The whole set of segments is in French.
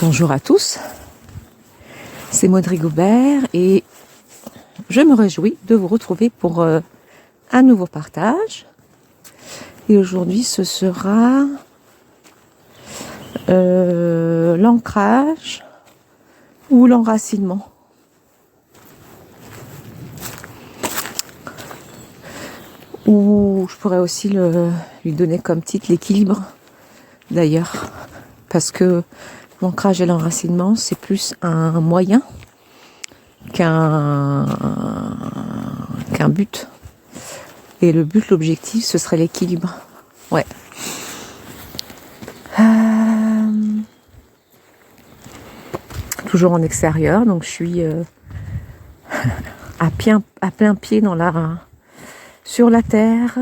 Bonjour à tous, c'est Maud Rigoubert et je me réjouis de vous retrouver pour un nouveau partage. Et aujourd'hui ce sera l'ancrage ou l'enracinement. Ou je pourrais aussi lui donner comme titre l'équilibre d'ailleurs, parce que l'ancrage et l'enracinement, c'est plus un moyen qu'un but. Et le but, l'objectif, ce serait l'équilibre. Ouais. Toujours en extérieur, donc je suis à plein pied sur la terre,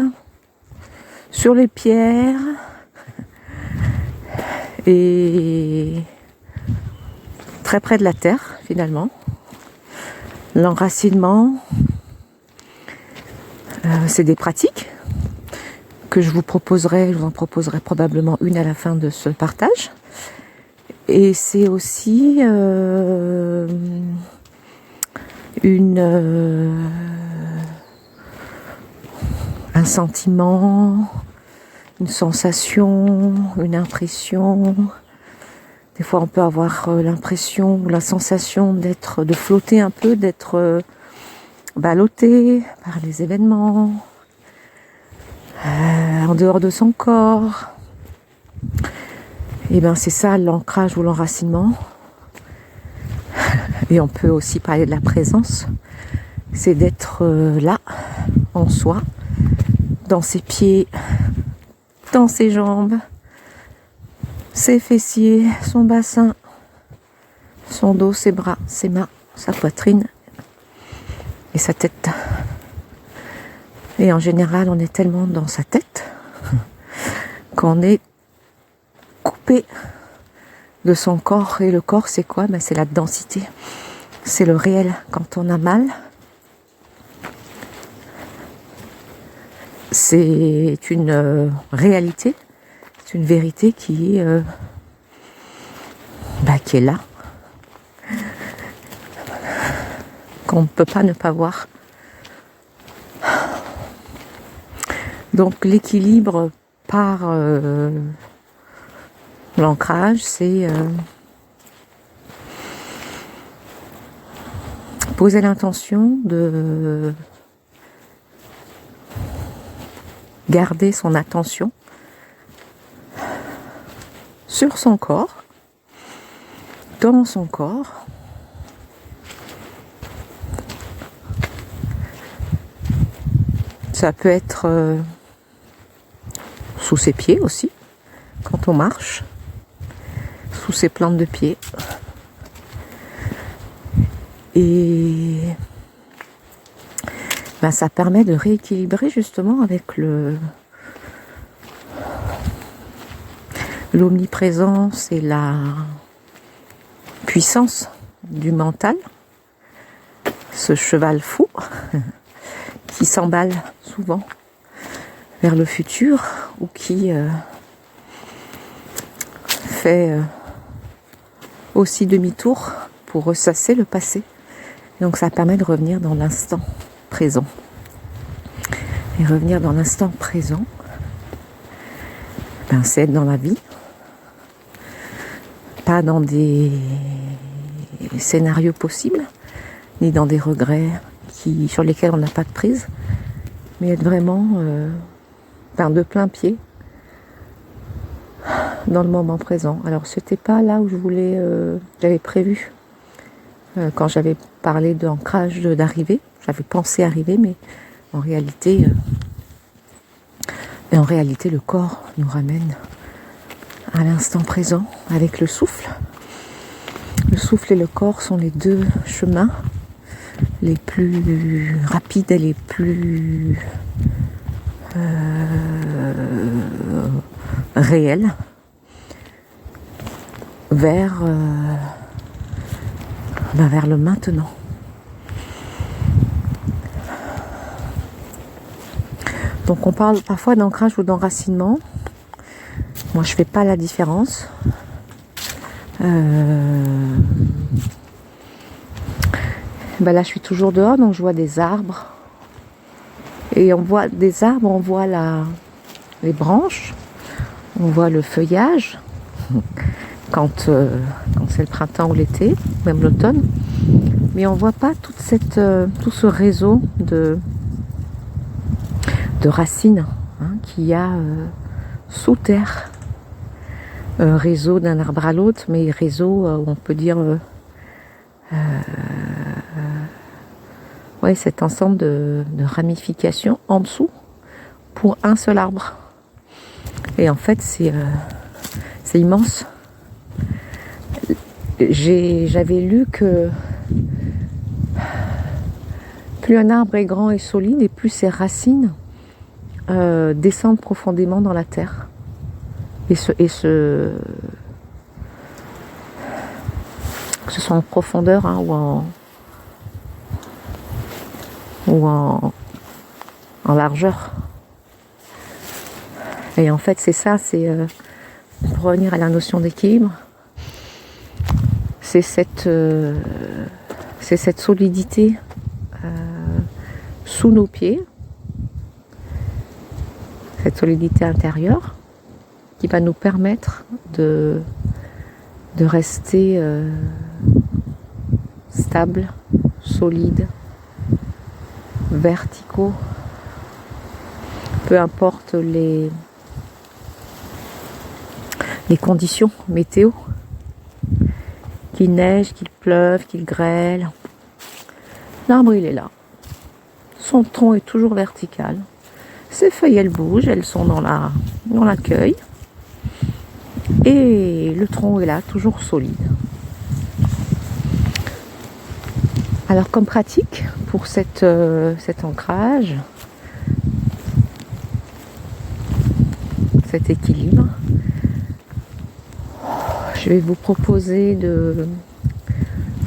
sur les pierres. Et très près de la terre finalement. L'enracinement, c'est des pratiques que je vous en proposerai probablement une à la fin de ce partage. Et c'est aussi un sentiment, une sensation, une impression. Des fois, on peut avoir l'impression ou la sensation de flotter un peu, d'être ballotté par les événements, en dehors de son corps. Et bien, c'est ça l'ancrage ou l'enracinement. Et on peut aussi parler de la présence. C'est d'être là, en soi, dans ses pieds, dans ses jambes, ses fessiers, son bassin, son dos, ses bras, ses mains, sa poitrine et sa tête. Et en général, on est tellement dans sa tête qu'on est coupé de son corps. Et le corps, c'est quoi? C'est la densité. C'est le réel. Quand on a mal, c'est une réalité. C'est une vérité qui est là, qu'on ne peut pas ne pas voir. Donc l'équilibre par l'ancrage, c'est poser l'intention de garder son attention sur son corps, dans son corps, ça peut être sous ses pieds aussi, quand on marche, sous ses plantes de pied. Et ça permet de rééquilibrer justement avec l'omniprésence et la puissance du mental, ce cheval fou qui s'emballe souvent vers le futur ou qui fait aussi demi-tour pour ressasser le passé. Donc ça permet de revenir dans l'instant présent. Et revenir dans l'instant présent, c'est être dans la vie, pas dans des scénarios possibles, ni dans des regrets sur lesquels on n'a pas de prise, mais être vraiment de plein pied dans le moment présent. Alors c'était pas là où j'avais prévu quand j'avais parlé d'ancrage d'arrivée. J'avais pensé arriver, mais en réalité le corps nous ramène à l'instant présent avec le souffle. Le souffle et le corps sont les deux chemins les plus rapides et les plus réels vers le maintenant. Donc on parle parfois d'ancrage ou d'enracinement. Moi je fais pas la différence. Ben là, je suis toujours dehors, donc je vois des arbres. Et on voit des arbres, on voit les branches, on voit le feuillage, quand c'est le printemps ou l'été, même l'automne. Mais on ne voit pas tout ce réseau de racines qu'il y a sous terre. Réseau d'un arbre à l'autre, mais réseau, on peut dire... ouais, cet ensemble de ramifications en dessous pour un seul arbre. Et en fait, c'est immense. J'avais lu que plus un arbre est grand et solide, et plus ses racines descendent profondément dans la terre. Que ce soit en profondeur ou en largeur. Et en fait, c'est ça, pour revenir à la notion d'équilibre, c'est cette solidité sous nos pieds, cette solidité intérieure qui va nous permettre de rester stable, solide, verticaux, peu importe les conditions météo, qu'il neige, qu'il pleuve, qu'il grêle. L'arbre, il est là. Son tronc est toujours vertical. Ses feuilles, elles bougent, elles sont dans l'accueil. Et le tronc est là, toujours solide. Alors, comme pratique pour cet ancrage, cet équilibre, je vais vous proposer de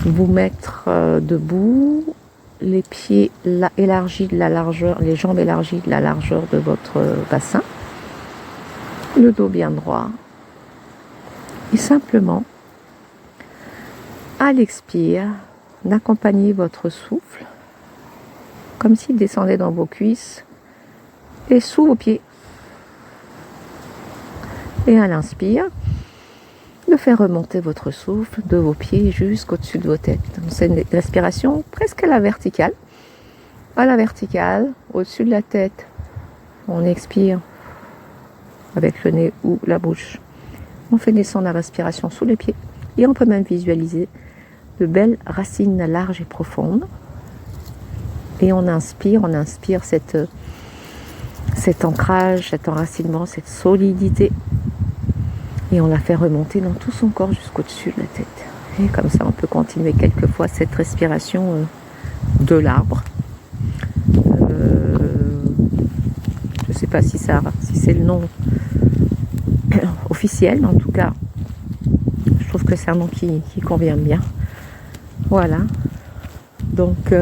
vous mettre debout, les pieds élargis de la largeur, les jambes élargies de la largeur de votre bassin, le dos bien droit, et simplement, à l'expire, d'accompagner votre souffle, comme s'il descendait dans vos cuisses et sous vos pieds. Et à l'inspire, de faire remonter votre souffle de vos pieds jusqu'au-dessus de vos têtes. C'est une respiration presque à la verticale. À la verticale, au-dessus de la tête, on expire avec le nez ou la bouche. On fait descendre la respiration sous les pieds et on peut même visualiser de belles racines larges et profondes. Et on inspire cet ancrage, cet enracinement, cette solidité. Et on la fait remonter dans tout son corps jusqu'au-dessus de la tête. Et comme ça, on peut continuer quelquefois cette respiration de l'arbre. Je ne sais pas si c'est le nom officiel, mais en tout cas, je trouve que c'est un nom qui convient bien. Voilà. Donc,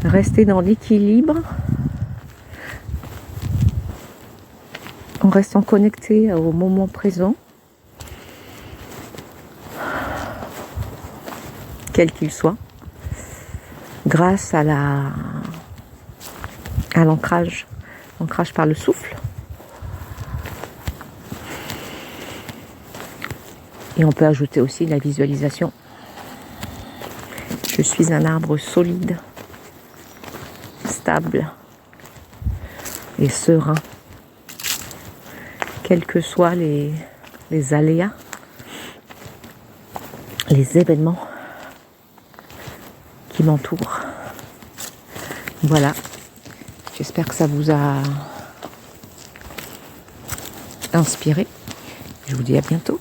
rester dans l'équilibre, en restant connecté au moment présent, quel qu'il soit, grâce à l'ancrage par le souffle. Et on peut ajouter aussi la visualisation. Je suis un arbre solide, stable et serein, quels que soient les aléas, les événements qui m'entourent. Voilà, j'espère que ça vous a inspiré. Je vous dis à bientôt.